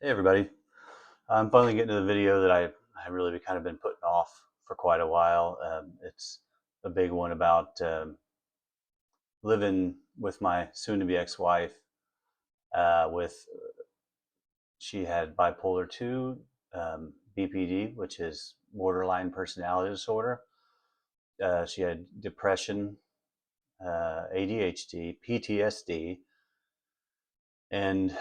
Hey everybody, I'm finally getting to the video that I really kind of been putting off for quite a while. It's a big one about living with my soon-to-be ex-wife. With She had bipolar 2, BPD, which is borderline personality disorder. She had depression, ADHD, PTSD, and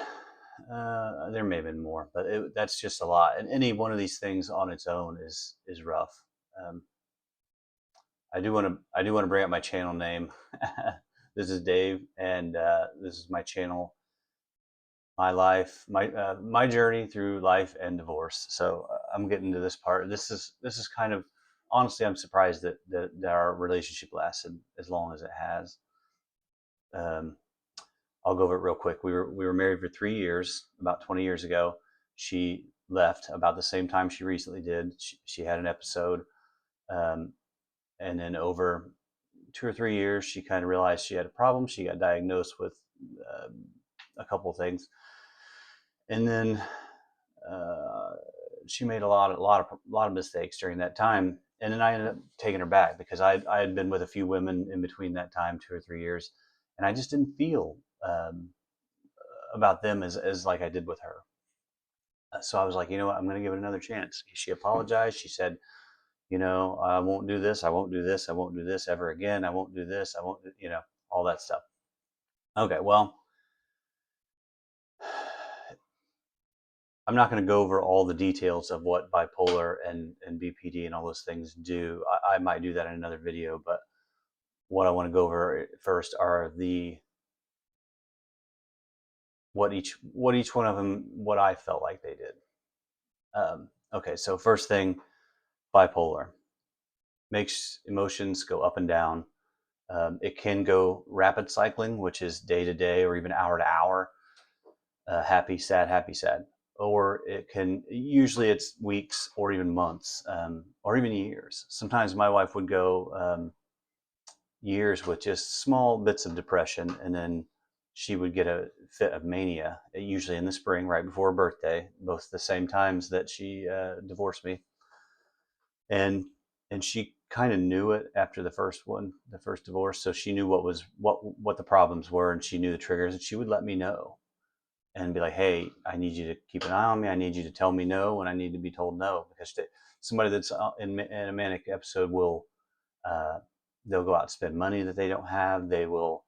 there may have been more, but that's just a lot. And any one of these things on its own is rough. Um, I do want to bring up my channel name. This is Dave, and this is my channel, my life, my journey through life and divorce. So I'm getting to this part. This is kind of, honestly, I'm surprised that our relationship lasted as long as it has. Um, I'll go over it real quick. We were married for 3 years. About 20 years ago, she left about the same time she recently did. She had an episode, um, and then over 2 or 3 years, she kind of realized she had a problem. She got diagnosed with uh, a couple of things, and then uh, she made a lot of mistakes during that time. And then I ended up taking her back because I had been with a few women in between that time, 2 or 3 years, and I just didn't feel about them as like I did with her. So I was like, you know what, I'm going to give it another chance. She apologized. She said, I won't do this. I won't do this. I won't do this ever again. I won't do this. I won't, all that stuff. Okay, well, I'm not going to go over all the details of what bipolar and BPD and all those things do. I might do that in another video, but what I want to go over first are what each one of them, what I felt like they did. Okay, so first thing, bipolar makes emotions go up and down. It can go rapid cycling, which is day to day or even hour to hour, happy, sad, or it can, usually it's weeks or even months, or even years. Sometimes my wife would go years with just small bits of depression, and then she would get a fit of mania, usually in the spring, right before her birthday, both the same times that she divorced me. And and she kind of knew it after the first divorce, so she knew what the problems were, and she knew the triggers, and she would let me know and be like, hey, I need you to keep an eye on me. I need you to tell me no when I need to be told no. Because somebody that's in a manic episode will, uh, they'll go out and spend money that they don't have. They will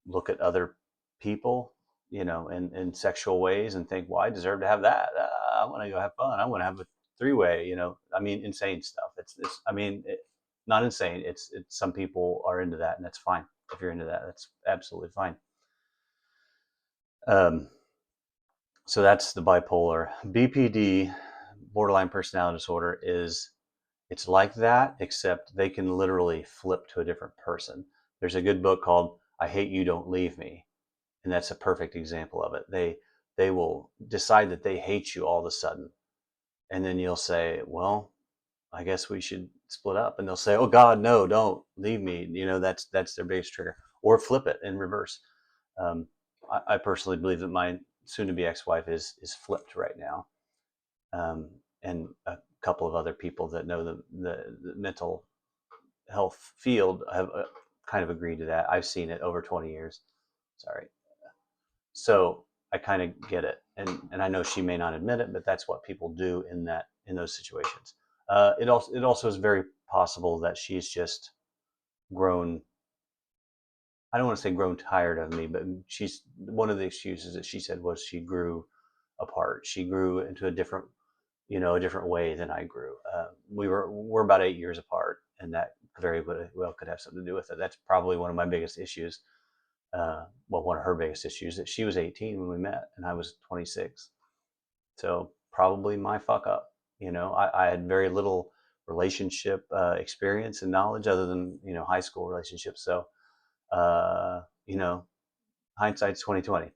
look at other people, in sexual ways and think, well, I deserve to have that. I want to go have fun. I want to have a three-way, I mean, insane stuff. I mean, not insane. It's some people are into that, and that's fine. If you're into that, that's absolutely fine. Um, So that's the bipolar. BPD, borderline personality disorder, it's like that, except they can literally flip to a different person. There's a good book called I Hate You, Don't Leave Me, and that's a perfect example of it. They will decide that they hate you all of a sudden, and then you'll say, well, I guess we should split up, and they'll say, oh God, no, don't leave me. That's their biggest trigger. Or flip it in reverse. Um, I personally believe that my soon-to-be ex-wife is flipped right now, and a couple of other people that know the mental health field have kind of agreed to that. I've seen it over 20 years. Sorry. So I kind of get it, and I know she may not admit it, but that's what people do in those situations. It also is very possible that she's just grown. I don't want to say grown tired of me, but she's one of the excuses that she said was she grew apart. She grew into a different way than I grew. We're about 8 years apart, and that very well could have something to do with it. That's probably one of my biggest issues. Well, one of her biggest issues, that she was 18 when we met, and I was 26. So probably my fuck up. I had very little relationship experience and knowledge other than high school relationships. So uh, you know, hindsight's 2020.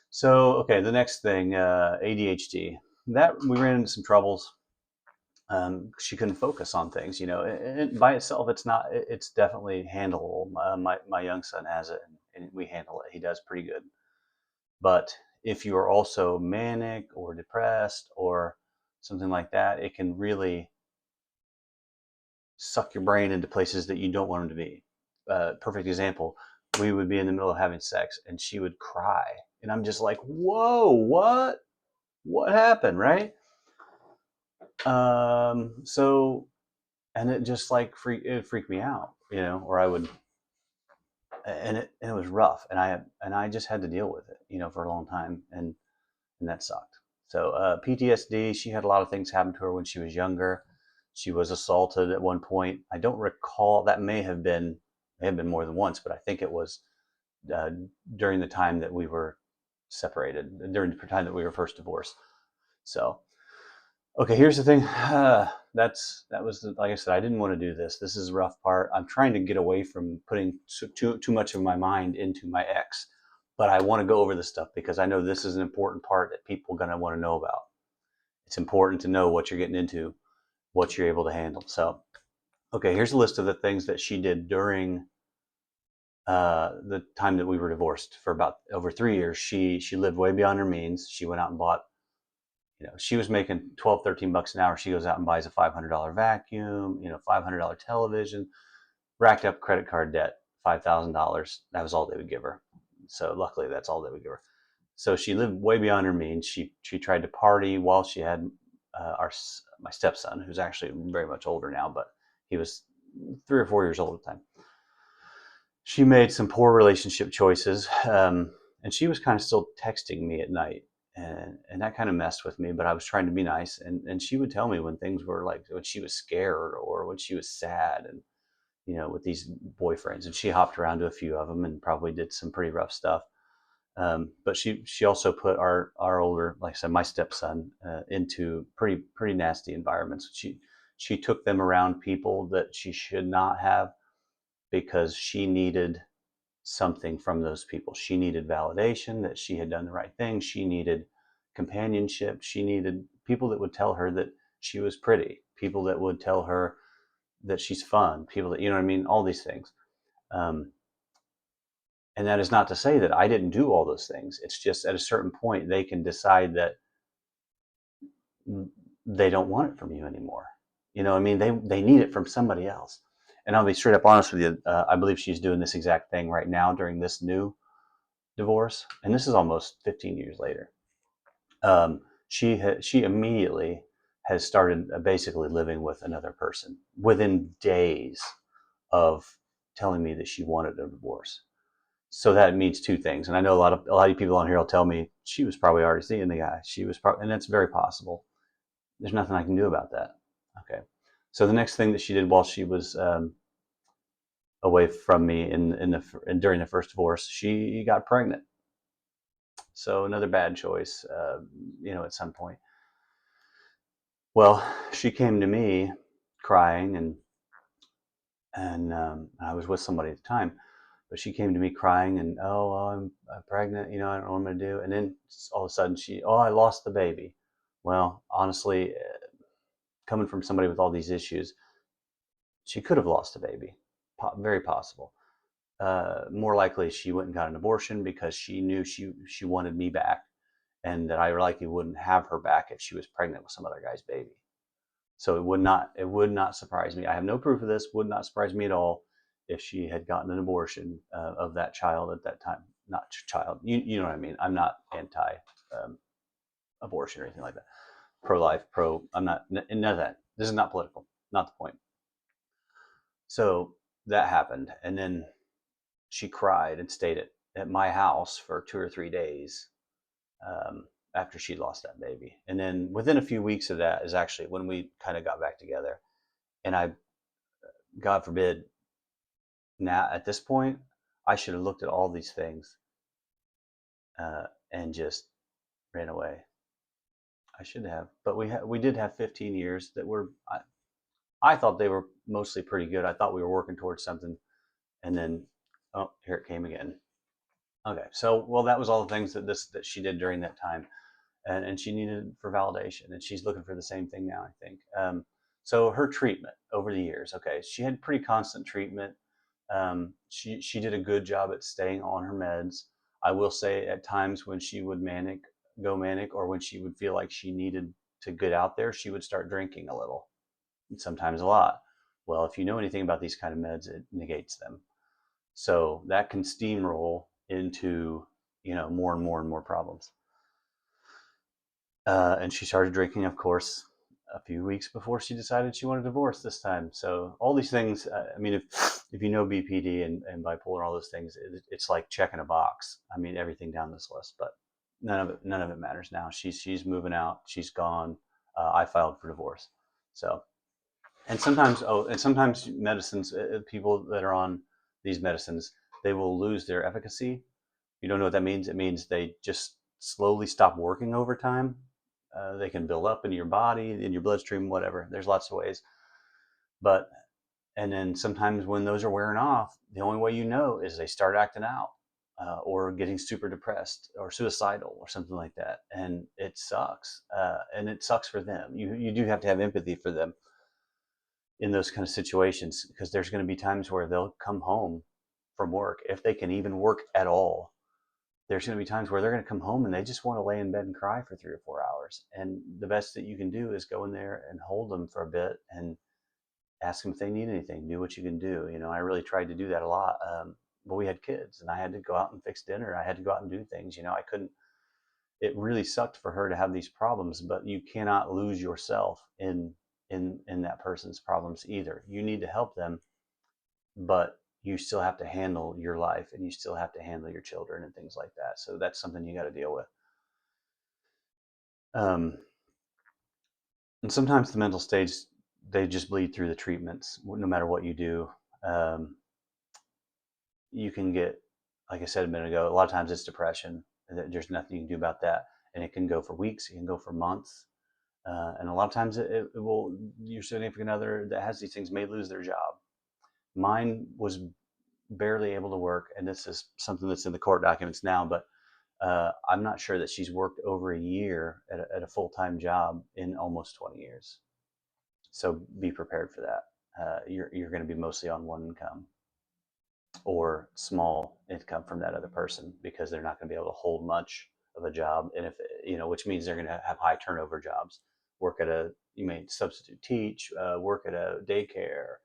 So okay, the next thing, ADHD. That we ran into some troubles. She couldn't focus on things. And by itself, it's not. It's definitely handleable. My young son has it, and we handle it. He does pretty good. But if you are also manic or depressed or something like that, it can really suck your brain into places that you don't want them to be. Perfect example, we would be in the middle of having sex and she would cry. And I'm just like, whoa, what? What happened, right? So, and it just like it freaked me out, or I would, and it was rough. And I just had to deal with it, for a long time. And that sucked. So PTSD, she had a lot of things happen to her when she was younger. She was assaulted at one point. I don't recall, that may have been more than once, but I think it was uh, during the time that we were separated, during the time that we were first divorced. So, okay, here's the thing. Like I said, I didn't want to do this. This is the rough part. I'm trying to get away from putting too much of my mind into my ex, but I want to go over this stuff because I know this is an important part that people are going to want to know about. It's important to know what you're getting into, what you're able to handle. So, okay, here's a list of the things that she did during the time that we were divorced for about over 3 years. She lived way beyond her means. She went out and bought, she was making 12, $13 an hour. She goes out and buys a $500 vacuum, $500 television, racked up credit card debt, $5,000. That was all they would give her. So luckily, that's all they would give her. So she lived way beyond her means. She tried to party while she had my stepson, who's actually very much older now, but he was 3 or 4 years old at the time. She made some poor relationship choices, and she was kind of still texting me at night, and that kind of messed with me. But I was trying to be nice, and she would tell me when things were like when she was scared or when she was sad, and with these boyfriends. And she hopped around to a few of them and probably did some pretty rough stuff. But she also put our older, like I said, my stepson, into pretty nasty environments. She took them around people that she should not have because she needed something from those people. She needed validation that she had done the right thing. She needed companionship. She needed people that would tell her that she was pretty, people that would tell her that she's fun, people that, what I mean, all these things. Um, and that is not to say that I didn't do all those things. It's just at a certain point, they can decide that they don't want it from you anymore. I mean, they need it from somebody else. And I'll be straight up honest with you. I believe she's doing this exact thing right now during this new divorce, and this is almost 15 years later. She immediately has started basically living with another person within days of telling me that she wanted a divorce. So that means two things, and I know a lot of people on here will tell me she was probably already seeing the guy. And that's very possible. There's nothing I can do about that. Okay. So the next thing that she did while she was away from me during the first divorce, she got pregnant. So another bad choice, at some point. Well, she came to me crying, and I was with somebody at the time, but she came to me crying and, oh, well, I'm pregnant, I don't know what I'm going to do. And then all of a sudden I lost the baby. Well, honestly, coming from somebody with all these issues, she could have lost the baby. Very possible. More likely she went and got an abortion because she knew she wanted me back, and that I likely wouldn't have her back if she was pregnant with some other guy's baby. So it would not surprise me. I have no proof of this. Would not surprise me at all if she had gotten an abortion of that child at that time. Not child, you know what I mean. I'm not anti abortion or anything like that. Pro life, pro. I'm not none of that. This is not political. Not the point. So that happened, and then she cried and stayed at my house for 2 or 3 days after she lost that baby. And then within a few weeks of that is actually when we kind of got back together. And God forbid, now at this point, I should have looked at all these things and just ran away. I should have, but we did have 15 years that were. I thought they were mostly pretty good. I thought we were working towards something, and then here it came again. Okay, so well, that was all the things that she did during that time, and she needed for validation, and she's looking for the same thing now, I think. So her treatment over the years, okay, she had pretty constant treatment. She did a good job at staying on her meds. I will say at times when she would go manic, or when she would feel like she needed to get out there, she would start drinking a little, and sometimes a lot. Well, if you know anything about these kind of meds, it negates them. So that can steamroll into, more and more and more problems. And she started drinking, of course, a few weeks before she decided she wanted a divorce this time. So all these things, I mean, if you know BPD and bipolar, all those things, it's like checking a box. I mean, everything down this list, but none of it matters now. She's moving out. She's gone. I filed for divorce. So, and sometimes medicines, people that are on these medicines, they will lose their efficacy. You don't know what that means. It means they just slowly stop working over time. They can build up in your body, in your bloodstream, whatever. There's lots of ways. But, and then sometimes when those are wearing off, the only way you know is they start acting out, or getting super depressed or suicidal or something like that. And it sucks. And it sucks for them. You do have to have empathy for them in those kind of situations, because there's going to be times where they'll come home from work, if they can even work at all. There's going to be times where they're going to come home and they just want to lay in bed and cry for 3 or 4 hours. And the best that you can do is go in there and hold them for a bit and ask them if they need anything. Do what you can do. I really tried to do that a lot. But we had kids, and I had to go out and fix dinner. I had to go out and do things. I couldn't. It really sucked for her to have these problems, but you cannot lose yourself in that person's problems either. You need to help them, but you still have to handle your life, and you still have to handle your children and things like that. So that's something you got to deal with. Um, and sometimes the mental states, they just bleed through the treatments, no matter what you do. Um, you can get, like I said a minute ago, a lot of times it's depression. There's nothing you can do about that. And it can go for weeks, it can go for months. And a lot of times it will, your significant other that has these things may lose their job. Mine was barely able to work, and this is something that's in the court documents now, but I'm not sure that she's worked over a year at a full-time job in almost 20 years. So be prepared for that. You're going to be mostly on one income or small income from that other person, because they're not going to be able to hold much of a job. And if, which means they're going to have high turnover jobs. You may substitute teach, work at a daycare,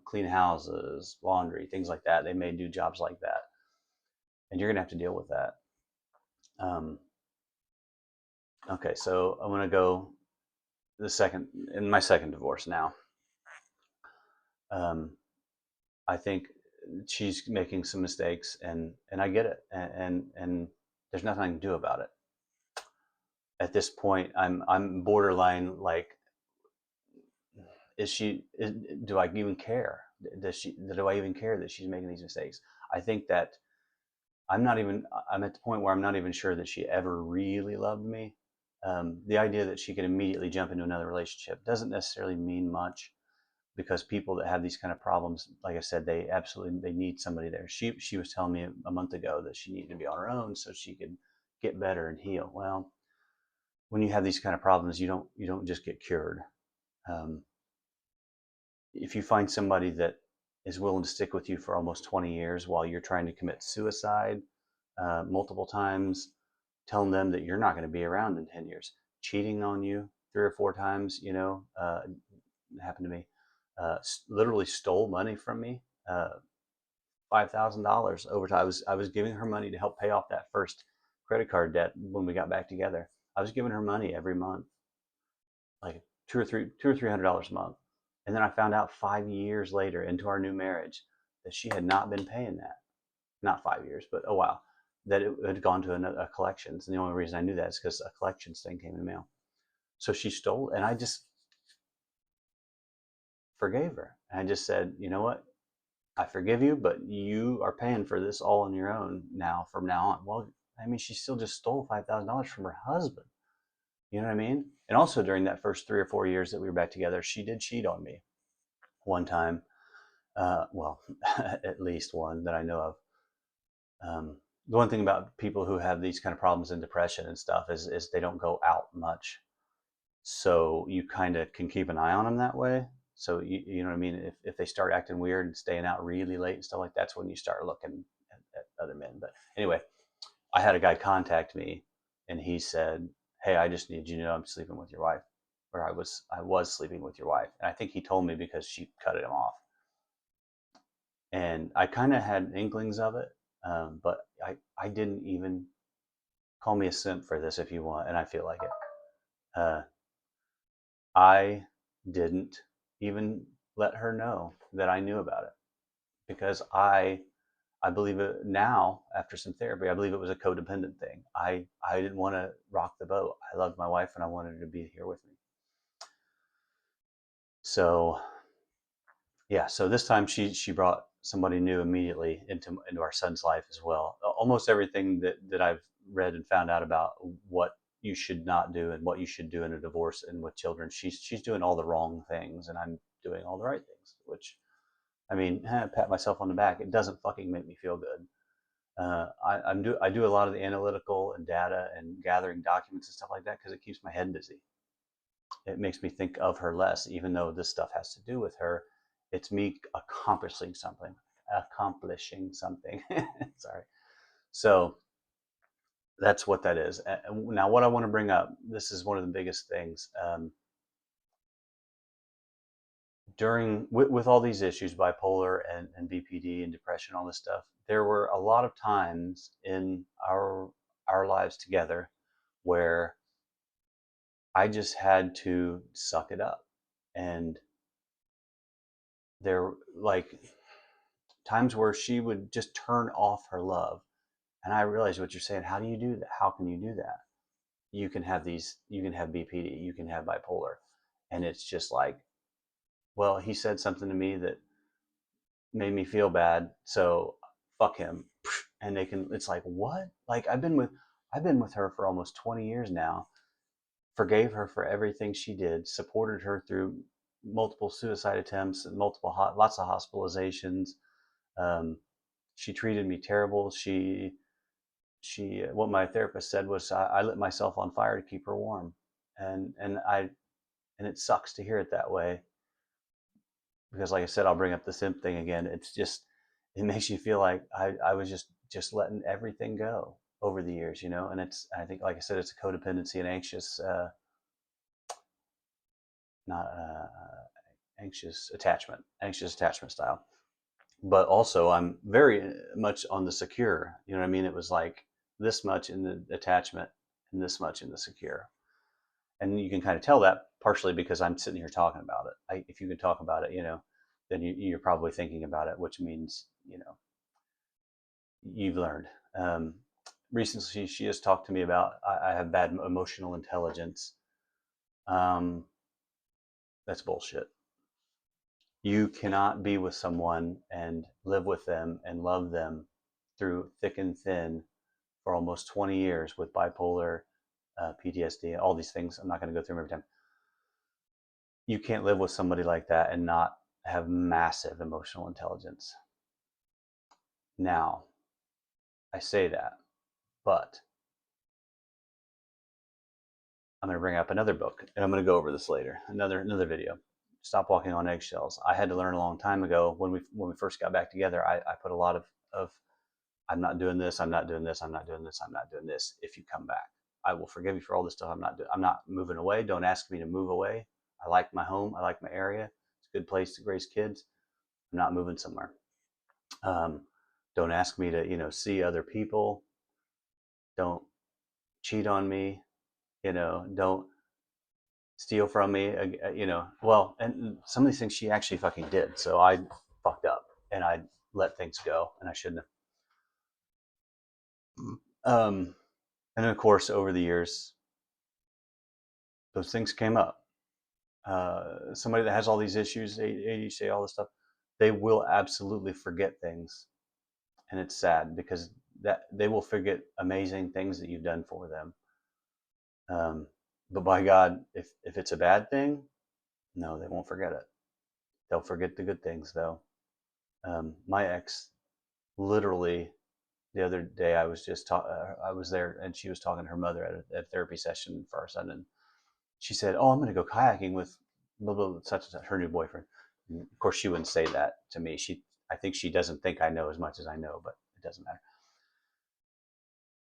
clean houses, laundry, things like that. They may do jobs like that. And you're going to have to deal with that. Okay, so I'm going to go in my second divorce now. I think she's making some mistakes, and I get it, and there's nothing I can do about it. At this point, I'm borderline like, do I even care? Do I even care that she's making these mistakes? I think that I'm at the point where I'm not even sure that she ever really loved me. The idea that she could immediately jump into another relationship doesn't necessarily mean much, because people that have these kind of problems, like I said, they need somebody there. She was telling me a month ago that she needed to be on her own so she could get better and heal. Well, when you have these kind of problems, you don't just get cured. If you find somebody that is willing to stick with you for almost 20 years while you're trying to commit suicide multiple times, telling them that you're not going to be around in 10 years, cheating on you 3 or 4 times, happened to me, literally stole money from me, $5,000 over time. I was giving her money to help pay off that first credit card debt when we got back together. I was giving her money every month, like $200 or $300 a month. And then I found out 5 years later into our new marriage that she had not been paying that. Not 5 years, but a while. That it had gone to a collections. And the only reason I knew that is because a collections thing came in the mail. So she stole, and I just forgave her. And I just said, you know what? I forgive you, but you are paying for this all on your own now from now on. Well, I mean, she still just stole $5,000 from her husband. You know what I mean? And also during that first 3 or 4 years that we were back together, she did cheat on me one time. Well, at least one that I know of. The one thing about people who have these kind of problems and depression and stuff is they don't go out much. So you kind of can keep an eye on them that way. So you know what I mean? If they start acting weird and staying out really late and stuff like that, that's when you start looking at other men. But anyway, I had a guy contact me, and he said, "Hey, I just need you to know I'm sleeping with your wife, or I was sleeping with your wife." And I think he told me because she cut him off, and I kind of had inklings of it, but I didn't even call me a simp for this if you want, and I feel like it. Uh, I didn't even let her know that I knew about it because I believe it now after some therapy. I believe it was a codependent thing. I didn't want to rock the boat. I loved my wife and I wanted her to be here with me. So yeah, so this time she brought somebody new immediately into our son's life as well. Almost everything that I've read and found out about what you should not do and what you should do in a divorce and with children, she's doing all the wrong things and I'm doing all the right things, which I mean, pat myself on the back. It doesn't fucking make me feel good. I do a lot of the analytical and data and gathering documents and stuff like that because it keeps my head busy. It makes me think of her less, even though this stuff has to do with her. It's me accomplishing something, accomplishing something. Sorry. So that's what that is. Now, what I want to bring up, this is one of the biggest things. With all these issues, bipolar and BPD and depression, all this stuff, there were a lot of times in our lives together where I just had to suck it up. And there like times where she would just turn off her love. And I realized what you're saying. How do you do that? How can you do that? You can have BPD, you can have bipolar. And it's just like, well, he said something to me that made me feel bad. So fuck him. And it's like, what? Like I've been with her for almost 20 years now, forgave her for everything she did, supported her through multiple suicide attempts and lots of hospitalizations. Um, she treated me terrible. What my therapist said was I lit myself on fire to keep her warm, and and it sucks to hear it that way because, like I said, I'll bring up the simp thing again. It's just it makes you feel like I was just letting everything go over the years, you know. And I think, like I said, it's a codependency and not anxious attachment style. But also, I'm very much on the secure. You know what I mean? It was like this much in the attachment and this much in the secure. And you can kind of tell that partially because I'm sitting here talking about it. If you can talk about it, you know, then you're probably thinking about it, which means, you know, you've learned. Um, Recently, she has talked to me about I have bad emotional intelligence. Um, that's bullshit. You cannot be with someone and live with them and love them through thick and thin for almost 20 years with bipolar, PTSD, all these things. I'm not going to go through them every time. You can't live with somebody like that and not have massive emotional intelligence. Now, I say that, but I'm going to bring up another book, and I'm going to go over this later. Another video. Stop walking on eggshells. I had to learn a long time ago when we first got back together. I put a lot of I'm not doing this. I'm not doing this. I'm not doing this. I'm not doing this. If you come back, I will forgive you for all this stuff. I'm not moving away. Don't ask me to move away. I like my home. I like my area. It's a good place to raise kids. I'm not moving somewhere. Um, don't ask me to, see other people. Don't cheat on me. Don't steal from me. Well, and some of these things she actually fucking did. So I fucked up and I let things go and I shouldn't have. And then, of course, over the years, those things came up. Somebody that has all these issues, ADHD, all this stuff, they will absolutely forget things, and it's sad because that they will forget amazing things that you've done for them. But by God, if it's a bad thing, no, they won't forget it. They'll forget the good things, though. My ex, literally, the other day, I was there, and she was talking to her mother at a therapy session for our son, and she said, "Oh, I'm going to go kayaking with blah, blah, blah, such and such, her new boyfriend." And of course, she wouldn't say that to me. I think she doesn't think I know as much as I know, but it doesn't matter.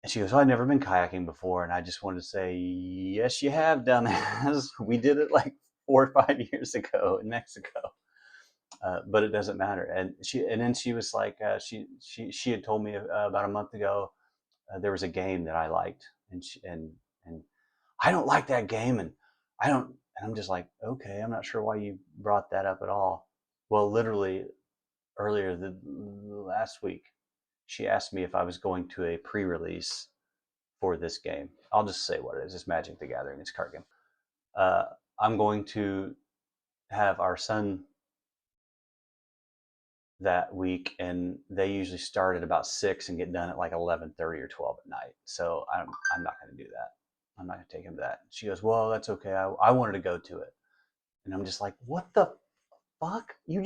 And she goes, "Oh, I've never been kayaking before." And I just wanted to say, "Yes, you have, dumbass. We did it like 4 or 5 years ago in Mexico." But it doesn't matter. And then she was like, she had told me about a month ago, there was a game that I liked, and I don't like that game, and I don't. And I'm just like, okay, I'm not sure why you brought that up at all. Well, literally earlier the last week, she asked me if I was going to a pre-release for this game. I'll just say what it is. It's Magic the Gathering. It's a card game. Uh, I'm going to have our son that week, and they usually start at about 6 and get done at like 11:30 or 12 at night. So I'm not going to do that. I'm not going to take him to that. She goes, "Well, that's okay. I wanted to go to it." And I'm just like, "What the fuck? You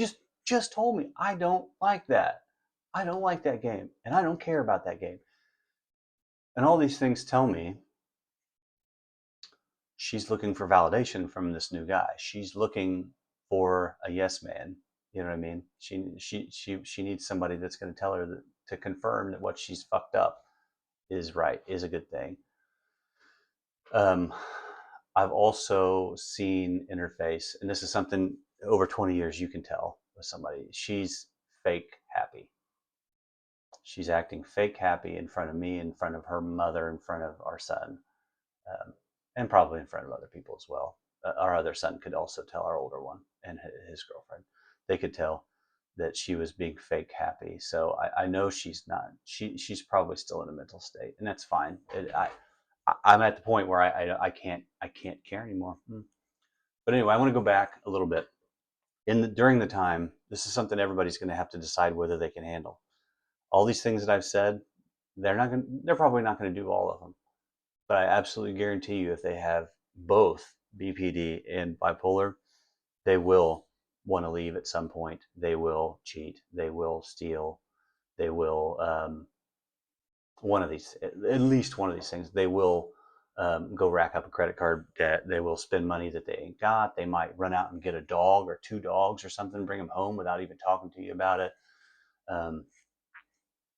just told me I don't like that. I don't like that game, and I don't care about that game." And all these things tell me she's looking for validation from this new guy. She's looking for a yes man. You know what I mean? She needs somebody that's going to tell her that, to confirm that what she's fucked up is right, is a good thing. Um, I've also seen in her face, and this is something over 20 years you can tell with somebody. She's fake happy. She's acting fake happy in front of me, in front of her mother, in front of our son, um, and probably in front of other people as well. Our other son could also tell, our older one and his girlfriend. They could tell that she was being fake happy. So I know she's not. She's probably still in a mental state, and that's fine. I'm at the point where I can't care anymore. But anyway, I want to go back a little bit. During the time, this is something everybody's going to have to decide whether they can handle. All these things that I've said, they're probably not going to do all of them. But I absolutely guarantee you, if they have both BPD and bipolar, they will want to leave at some point. They will cheat. They will steal. They will one of these, at least one of these things. They will go rack up a credit card debt. They will spend money that they ain't got. They might run out and get a dog or two dogs or something, bring them home without even talking to you about it. Um,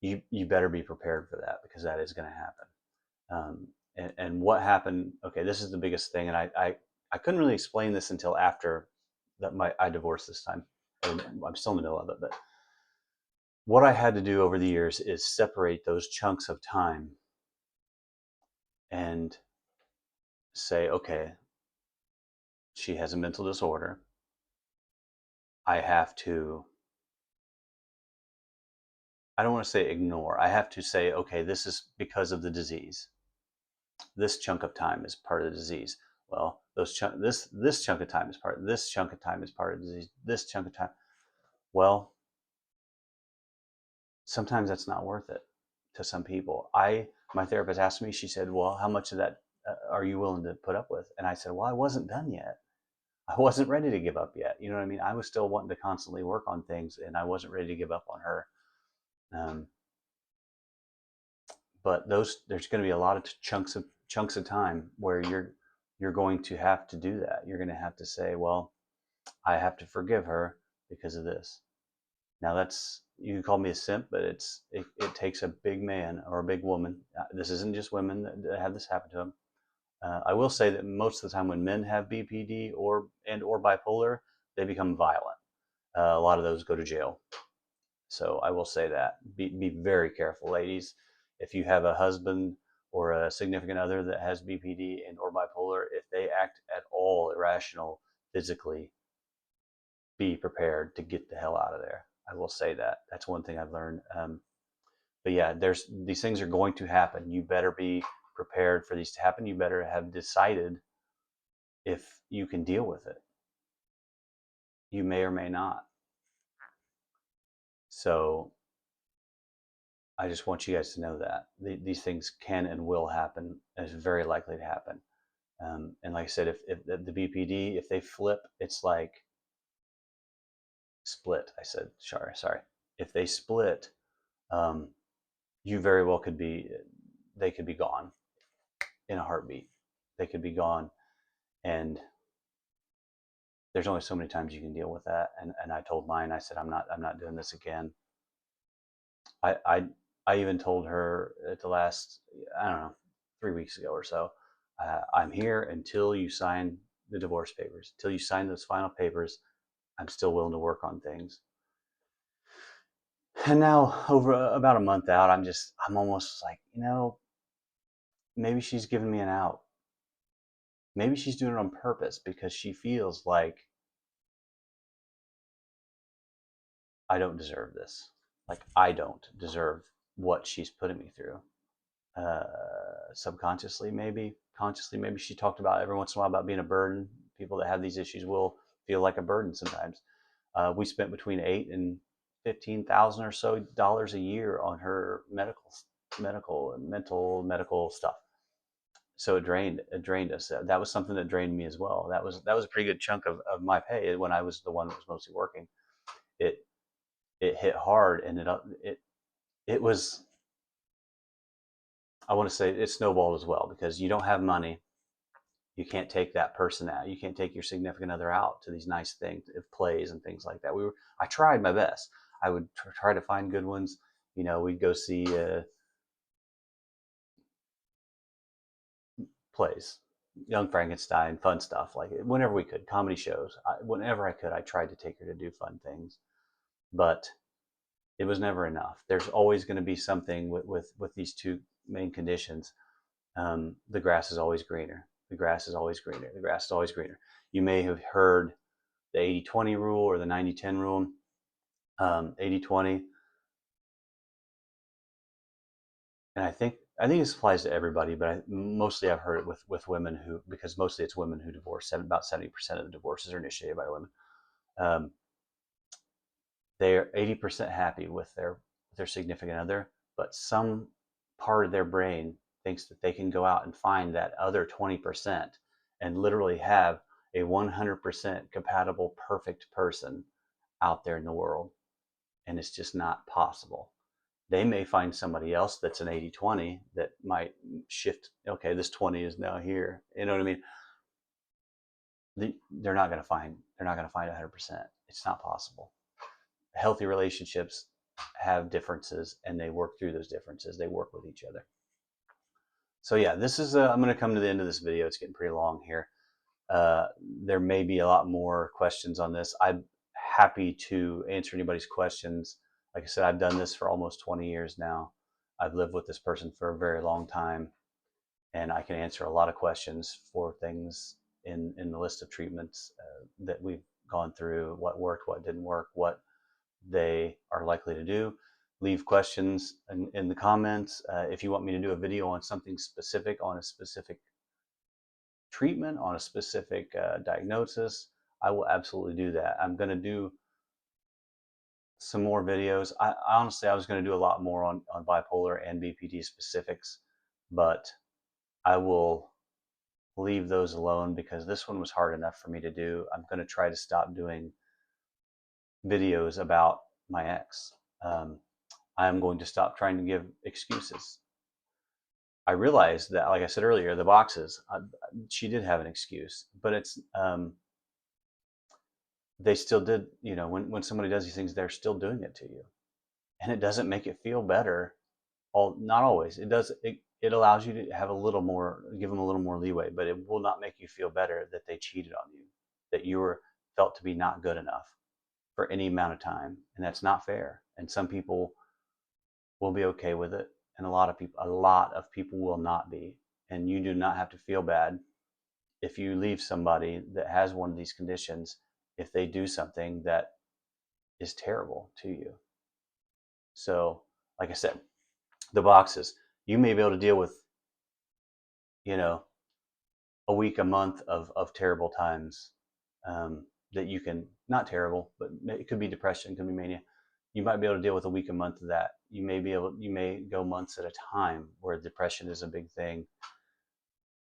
you better be prepared for that, because that is going to happen. And what happened? Okay, this is the biggest thing, and I couldn't really explain this until after that I divorced this time. And I'm still in the middle of it, but what I had to do over the years is separate those chunks of time and say, okay, she has a mental disorder. I have to, I don't want to say ignore. I have to say, okay, this is because of the disease. This chunk of time is part of the disease. Well, this chunk of time is part. This chunk of time is part of the disease. This chunk of time. Well, sometimes that's not worth it to some people. My therapist asked me. She said, "Well, how much of that are you willing to put up with?" And I said, "Well, I wasn't done yet. I wasn't ready to give up yet. You know what I mean? I was still wanting to constantly work on things, and I wasn't ready to give up on her." Um, but there's going to be a lot of chunks of time where you're going to have to do that. You're going to have to say, "Well, I have to forgive her because of this." Now that's, you can call me a simp, but it takes a big man or a big woman. This isn't just women that have this happen to them. I will say that most of the time when men have BPD or bipolar, they become violent. A lot of those go to jail. So I will say that. Be very careful, ladies. If you have a husband or a significant other that has BPD and or bipolar, if they act at all irrational physically, be prepared to get the hell out of there. I will say that. That's one thing I've learned. But yeah, these things are going to happen. You better be prepared for these to happen. You better have decided if you can deal with it. You may or may not. So I just want you guys to know that these things can and will happen. And it's very likely to happen. And like I said, if the BPD, if they flip, it's like split. I said, sorry. If they split, um, you very well could be, they could be gone in a heartbeat. They could be gone. And there's only so many times you can deal with that. And I told mine, I said, I'm not doing this again. I I even told her at the last, I don't know, 3 weeks ago or so, I'm here until you sign the divorce papers. Until you sign those final papers, I'm still willing to work on things. And now, over about a month out, I'm almost like, maybe she's giving me an out. Maybe she's doing it on purpose because she feels like I don't deserve this. Like I don't deserve what she's putting me through. Subconsciously, maybe. Consciously, maybe she talked about every once in a while about being a burden. People that have these issues will feel like a burden sometimes. We spent between $8,000 and $15,000 or so dollars a year on her medical stuff. So it drained us. That was something that drained me as well. That was a pretty good chunk of my pay when I was the one that was mostly working. It it hit hard, and it was, I want to say, it snowballed as well, because you don't have money. You can't take that person out. You can't take your significant other out to these nice things, plays and things like that. I tried my best. I would try to find good ones. We'd go see plays, Young Frankenstein, fun stuff, like whenever we could, comedy shows. Whenever I could, I tried to take her to do fun things, but it was never enough. There's always going to be something with these two main conditions. The grass is always greener. The grass is always greener. The grass is always greener. You may have heard the 80-20 rule or the 90-10 rule. 80-20, and I think this applies to everybody, but mostly I've heard it with women, because mostly it's women who divorce. About 70% of the divorces are initiated by women. Um, they're 80% happy with their significant other, but some part of their brain thinks that they can go out and find that other 20% and literally have a 100% compatible, perfect person out there in the world. And it's just not possible. They may find somebody else that's an 80-20 that might shift. Okay, this 20 is now here. You know what I mean? They're not going to find 100%. It's not possible. Healthy relationships have differences, and they work through those differences. They work with each other. So yeah, this is I'm going to come to the end of this video. It's getting pretty long here. There may be a lot more questions on this. I'm happy to answer anybody's questions. Like I said, I've done this for almost 20 years now. I've lived with this person for a very long time, and I can answer a lot of questions for things in the list of treatments that we've gone through, what worked, what didn't work, what they are likely to do. Leave questions in the comments. If you want me to do a video on something specific, on a specific treatment, on a specific diagnosis, I will absolutely do that. I'm going to do some more videos. Honestly, I was going to do a lot more on bipolar and BPD specifics, but I will leave those alone because this one was hard enough for me to do. I'm going to try to stop doing videos about my ex. I'm going to stop trying to give excuses. I realized that, like I said earlier, the boxes, she did have an excuse, but it's, they still did, when somebody does these things, they're still doing it to you. And it doesn't make it feel better. Not always. It does. It allows you to have a little more, give them a little more leeway, but it will not make you feel better that they cheated on you, that you were felt to be not good enough for any amount of time. And that's not fair. And some people will be okay with it, and a lot of people will not be. And you do not have to feel bad if you leave somebody that has one of these conditions, if they do something that is terrible to you. So, like I said, the boxes, you may be able to deal with, a week, a month of terrible times, that you can, not terrible, but it could be depression, it could be mania. You might be able to deal with a week, a month of that. You may go months at a time where depression is a big thing.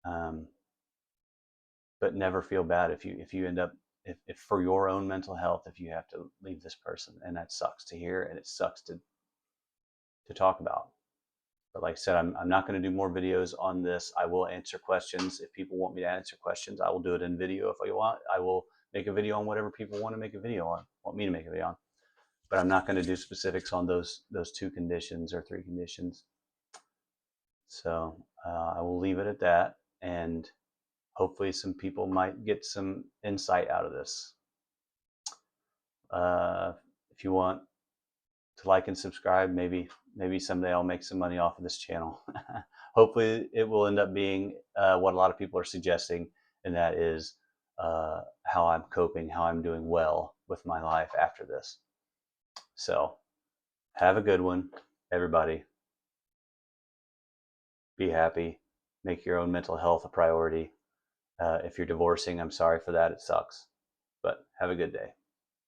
But never feel bad if you end up, if for your own mental health, if you have to leave this person, and that sucks to hear, and it sucks to talk about. But like I said, I'm not going to do more videos on this. I will answer questions. If people want me to answer questions, I will do it in video. If I want, I will make a video on whatever people want to make a video on, want me to make a video on. but I'm not going to do specifics on those two conditions or three conditions. So I will leave it at that, and hopefully some people might get some insight out of this. If you want to like and subscribe, maybe someday I'll make some money off of this channel. Hopefully it will end up being what a lot of people are suggesting, and that is how I'm coping, how I'm doing well with my life after this. So have a good one, everybody. Be happy. Make your own mental health a priority. If you're divorcing, I'm sorry for that. It sucks. But have a good day.